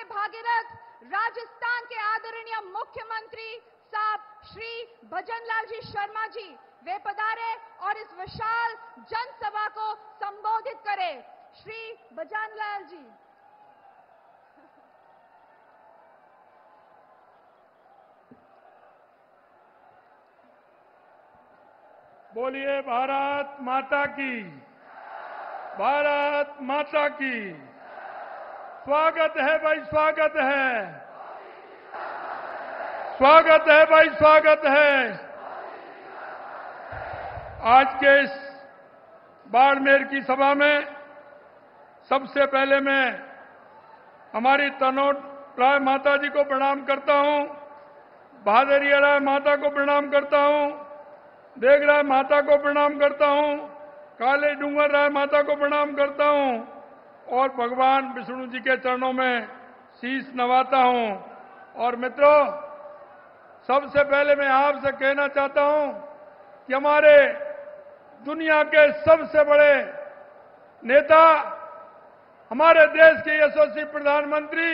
भागीरथ राजस्थान के आदरणीय मुख्यमंत्री साहब श्री भजनलाल जी शर्मा जी वे पधारे और इस विशाल जनसभा को संबोधित करे। श्री भजनलाल जी। बोलिए भारत माता की, भारत माता की। स्वागत है भाई, स्वागत है, स्वागत है भाई, स्वागत है। आज के इस बाड़मेर की सभा में सबसे पहले मैं हमारी तनोट राय माता जी को प्रणाम करता हूं, भादरिया राय माता को प्रणाम करता हूं, देगराय माता को प्रणाम करता हूं, काले डूंगर राय माता को प्रणाम करता हूं और भगवान विष्णु जी के चरणों में शीश नवाता हूं। और मित्रों, सबसे पहले मैं आपसे कहना चाहता हूं कि हमारे दुनिया के सबसे बड़े नेता, हमारे देश के यशस्वी प्रधानमंत्री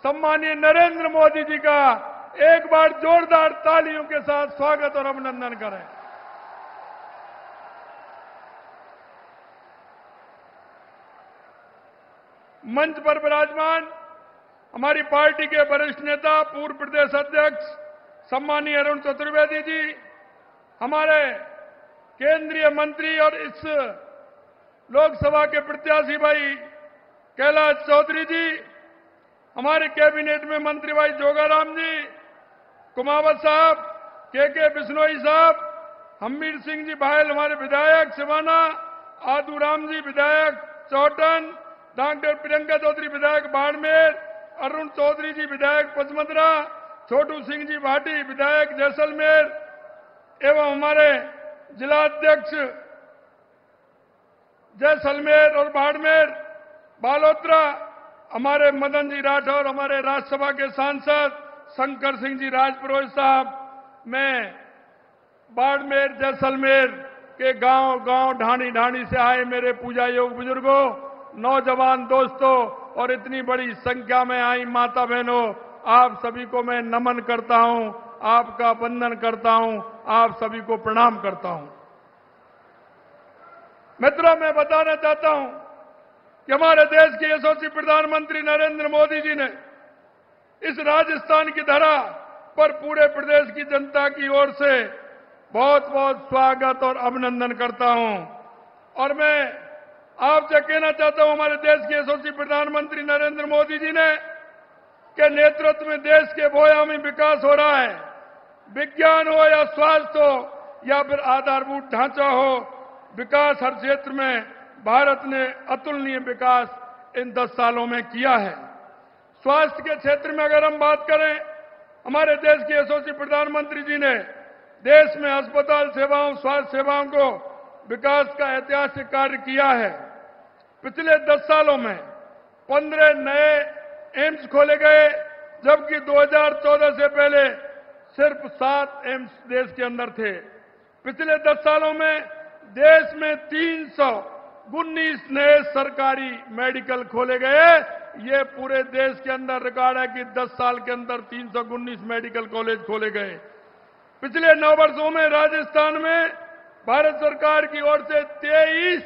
सम्मानीय नरेंद्र मोदी जी का एक बार जोरदार तालियों के साथ स्वागत और अभिनंदन करें। मंच पर विराजमान हमारी पार्टी के वरिष्ठ नेता, पूर्व प्रदेश अध्यक्ष सम्मानीय अरुण चतुर्वेदी जी, हमारे केंद्रीय मंत्री और इस लोकसभा के प्रत्याशी भाई कैलाश चौधरी जी, हमारे कैबिनेट में मंत्री भाई जोगाराम जी, कुमावत साहब, के बिश्नोई साहब, हमीर सिंह जी भायल हमारे विधायक सिवाना, आदूराम जी विधायक चौटन, डॉक्टर प्रियंका चौधरी विधायक बाड़मेर, अरुण चौधरी जी विधायक पचमंदरा, छोटू सिंह जी भाटी विधायक जैसलमेर एवं हमारे जिलाध्यक्ष जैसलमेर और बाड़मेर बालोतरा, हमारे मदन जी राठौर, हमारे राज्यसभा के सांसद शंकर सिंह जी राजपुरोहित साहब, मैं बाड़मेर जैसलमेर के गांव गांव ढाणी ढाणी से आए मेरे पूजा योग बुजुर्गों, नौजवान दोस्तों और इतनी बड़ी संख्या में आई माता बहनों, आप सभी को मैं नमन करता हूं, आपका वंदन करता हूं, आप सभी को प्रणाम करता हूं। मित्रों, मैं बताना चाहता हूं कि हमारे देश के यशस्वी प्रधानमंत्री नरेंद्र मोदी जी ने इस राजस्थान की धरा पर पूरे प्रदेश की जनता की ओर से बहुत बहुत स्वागत और अभिनंदन करता हूं। और मैं आपसे कहना चाहता हूं, हमारे देश के यशस्वी प्रधानमंत्री नरेंद्र मोदी जी ने के नेतृत्व में देश के बहुआयामी विकास हो रहा है। विज्ञान हो या स्वास्थ्य हो या फिर आधारभूत ढांचा हो, विकास हर क्षेत्र में भारत ने अतुलनीय विकास इन 10 सालों में किया है। स्वास्थ्य के क्षेत्र में अगर हम बात करें, हमारे देश के यशस्वी प्रधानमंत्री जी ने देश में अस्पताल सेवाओं, स्वास्थ्य सेवाओं को विकास का ऐतिहासिक कार्य किया है। पिछले 10 सालों में 15 नए एम्स खोले गए, जबकि 2014 से पहले सिर्फ 7 एम्स देश के अंदर थे। पिछले 10 सालों में देश में 319 नए सरकारी मेडिकल खोले गए। ये पूरे देश के अंदर रिकॉर्ड है कि 10 साल के अंदर 319 मेडिकल कॉलेज खोले गए। पिछले 9 वर्षों में राजस्थान में भारत सरकार की ओर से 23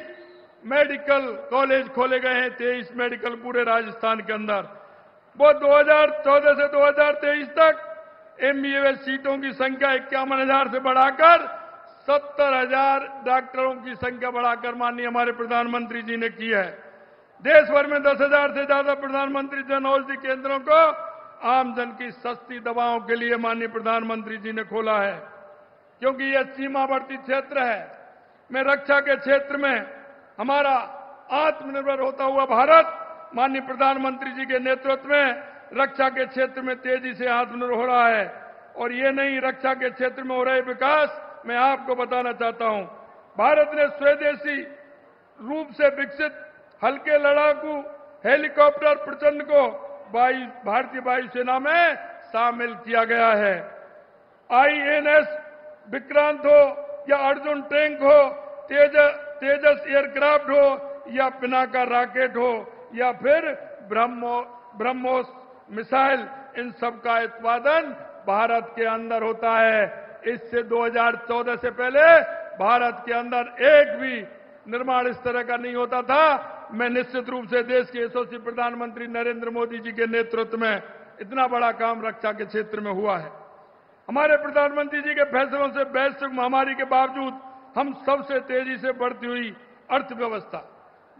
मेडिकल कॉलेज खोले गए हैं। 23 मेडिकल पूरे राजस्थान के अंदर। वो 2014 से 2023 तक MBBS सीटों की संख्या 51,000 से बढ़ाकर 70,000 डॉक्टरों की संख्या बढ़ाकर माननीय हमारे प्रधानमंत्री जी ने की है। देश भर में 10,000 से ज्यादा प्रधानमंत्री जन औषधि केंद्रों को आम जन की सस्ती दवाओं के लिए माननीय प्रधानमंत्री जी ने खोला है, क्योंकि यह सीमावर्ती क्षेत्र है। मैं रक्षा के क्षेत्र में हमारा आत्मनिर्भर होता हुआ भारत माननीय प्रधानमंत्री जी के नेतृत्व में रक्षा के क्षेत्र में तेजी से आत्मनिर्भर हो रहा है। और ये नहीं, रक्षा के क्षेत्र में हो रहे विकास मैं आपको बताना चाहता हूं। भारत ने स्वदेशी रूप से विकसित हल्के लड़ाकू हेलीकॉप्टर प्रचंड को भारतीय वायुसेना में शामिल किया गया है। INS विक्रांत हो या अर्जुन टैंक हो, तेजस एयरक्राफ्ट हो या पिनाका रॉकेट हो या फिर ब्रह्मोस मिसाइल, इन सब का उत्पादन भारत के अंदर होता है। इससे 2014 से पहले भारत के अंदर एक भी निर्माण इस तरह का नहीं होता था। मैं निश्चित रूप से देश के यशस्वी प्रधानमंत्री नरेंद्र मोदी जी के नेतृत्व में इतना बड़ा काम रक्षा के क्षेत्र में हुआ है। हमारे प्रधानमंत्री जी के फैसलों से वैश्विक महामारी के बावजूद हम सबसे तेजी से बढ़ती हुई अर्थव्यवस्था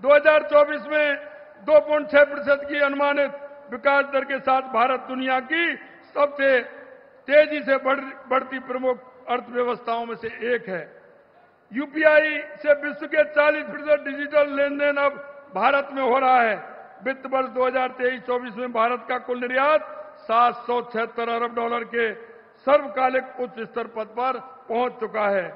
2024 में 2.6% की अनुमानित विकास दर के साथ भारत दुनिया की सबसे तेजी से बढ़ती प्रमुख अर्थव्यवस्थाओं में से एक है। यूपीआई से विश्व के 40% डिजिटल लेन देन अब भारत में हो रहा है। वित्त वर्ष 2023-24 में भारत का कुल निर्यात $776 अरब के सर्वकालिक उच्च स्तर पद पर पहुंच चुका है।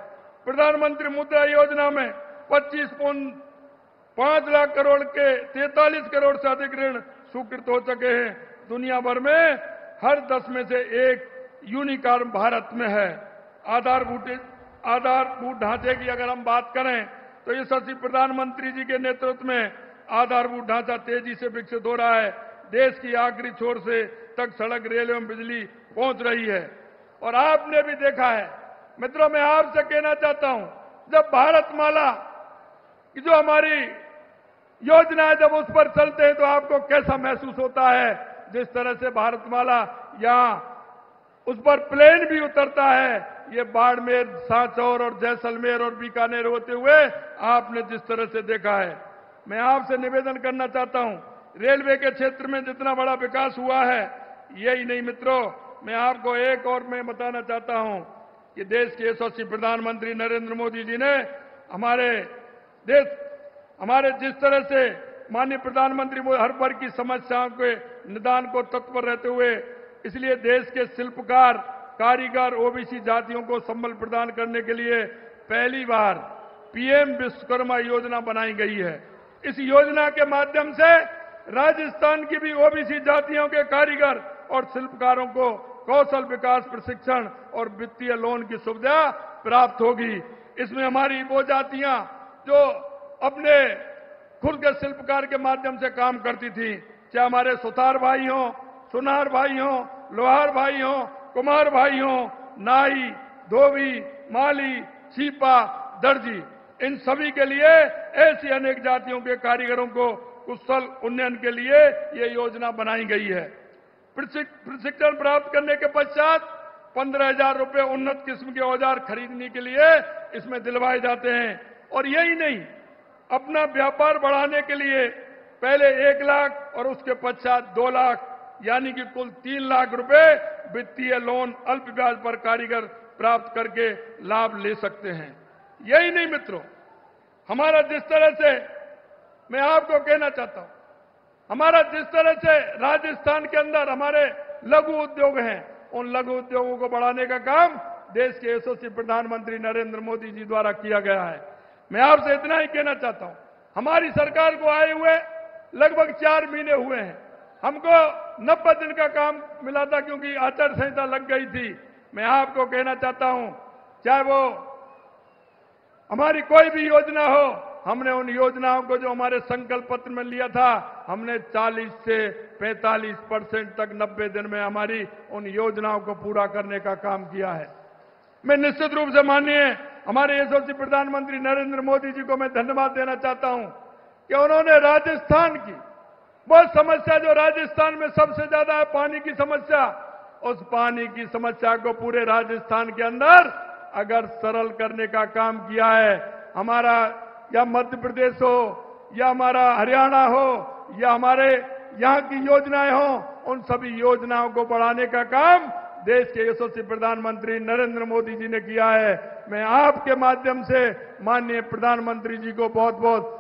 प्रधानमंत्री मुद्रा योजना में 25.5 लाख करोड़ के 43 करोड़ से अधिक ऋण स्वीकृत हो चुके हैं। दुनिया भर में हर 10 में से एक यूनिकॉर्न भारत में है। आधारभूत ढांचे की अगर हम बात करें तो यशस्वी प्रधानमंत्री जी के नेतृत्व में आधारभूत ढांचा तेजी से विकसित हो रहा है। देश की आखिरी छोर से तक सड़क, रेल एवं बिजली पहुंच रही है। और आपने भी देखा है मित्रों, मैं आपसे कहना चाहता हूं, जब भारतमाला की जो हमारी योजना है, जब उस पर चलते हैं तो आपको कैसा महसूस होता है। जिस तरह से भारतमाला यहां उस पर प्लेन भी उतरता है, ये बाड़मेर, सांचौर और जैसलमेर और बीकानेर होते हुए आपने जिस तरह से देखा है। मैं आपसे निवेदन करना चाहता हूं, रेलवे के क्षेत्र में जितना बड़ा विकास हुआ है, यही नहीं मित्रों, मैं आपको एक और मैं बताना चाहता हूं कि देश के यशस्वी प्रधानमंत्री नरेंद्र मोदी जी ने हमारे जिस तरह से माननीय प्रधानमंत्री हर वर्ग की समस्याओं के निदान को तत्पर रहते हुए, इसलिए देश के शिल्पकार, कारीगर, ओबीसी जातियों को संबल प्रदान करने के लिए पहली बार पीएम विश्वकर्मा योजना बनाई गई है। इस योजना के माध्यम से राजस्थान की भी ओबीसी जातियों के कारीगर और शिल्पकारों को कौशल विकास प्रशिक्षण और वित्तीय लोन की सुविधा प्राप्त होगी। इसमें हमारी वो जातियां जो अपने खुद के शिल्पकार के माध्यम से काम करती थी, चाहे हमारे सुतार भाई हों, सुनार भाई हों, लोहार भाई हों, कुम्हार भाई हों, नाई, धोबी, माली, छीपा, दर्जी, इन सभी के लिए ऐसी अनेक जातियों के कारीगरों को कुशल उन्नयन के लिए ये योजना बनाई गई है। प्रशिक्षण प्राप्त करने के पश्चात 15,000 रुपये उन्नत किस्म के औजार खरीदने के लिए इसमें दिलवाए जाते हैं। और यही नहीं, अपना व्यापार बढ़ाने के लिए पहले 1 लाख और उसके पश्चात 2 लाख यानी कि कुल 3 लाख रुपए वित्तीय लोन अल्प ब्याज पर कारीगर प्राप्त करके लाभ ले सकते हैं। यही नहीं मित्रों, हमारा जिस तरह से, मैं आपको कहना चाहता हूं, हमारा जिस तरह से राजस्थान के अंदर हमारे लघु उद्योग हैं, उन लघु उद्योगों को बढ़ाने का काम देश के यशस्वी प्रधानमंत्री नरेंद्र मोदी जी द्वारा किया गया है। मैं आपसे इतना ही कहना चाहता हूं, हमारी सरकार को आए हुए लगभग 4 महीने हुए हैं। हमको 90 दिन का काम मिला था क्योंकि आचार संहिता लग गई थी। मैं आपको कहना चाहता हूं, चाहे वो हमारी कोई भी योजना हो, हमने उन योजनाओं को जो हमारे संकल्प पत्र में लिया था, हमने 40 से 45% तक 90 दिन में हमारी उन योजनाओं को पूरा करने का काम किया है। मैं निश्चित रूप से माननीय हमारे यशस्वी प्रधानमंत्री नरेंद्र मोदी जी को मैं धन्यवाद देना चाहता हूं कि उन्होंने राजस्थान की वो समस्या जो राजस्थान में सबसे ज्यादा है, पानी की समस्या, उस पानी की समस्या को पूरे राजस्थान के अंदर अगर सरल करने का काम किया है। हमारा या मध्य प्रदेश हो या हमारा हरियाणा हो या हमारे यहाँ की योजनाएं हो, उन सभी योजनाओं को बढ़ाने का काम देश के यशस्वी प्रधानमंत्री नरेंद्र मोदी जी ने किया है। मैं आपके माध्यम से माननीय प्रधानमंत्री जी को बहुत बहुत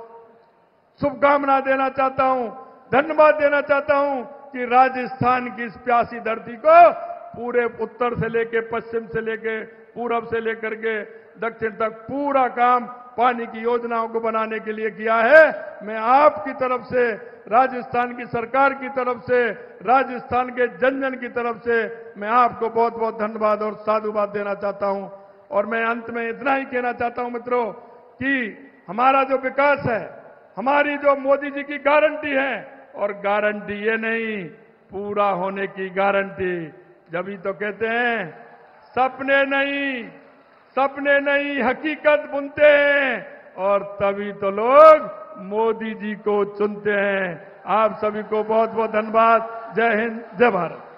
शुभकामना देना चाहता हूं, धन्यवाद देना चाहता हूं कि राजस्थान की इस प्यासी धरती को पूरे उत्तर से लेकर पश्चिम से लेकर पूरब से लेकर के दक्षिण तक पूरा काम पानी की योजनाओं को बनाने के लिए किया है। मैं आपकी तरफ से, राजस्थान की सरकार की तरफ से, राजस्थान के जन जन की तरफ से मैं आपको बहुत बहुत धन्यवाद और साधुवाद देना चाहता हूं। और मैं अंत में इतना ही कहना चाहता हूं मित्रों कि हमारा जो विकास है, हमारी जो मोदी जी की गारंटी है, और गारंटी ये नहीं पूरा होने की गारंटी। जब ही तो कहते हैं सपने नहीं हकीकत बुनते हैं, और तभी तो लोग मोदी जी को चुनते हैं। आप सभी को बहुत बहुत धन्यवाद। जय हिंद, जय भारत।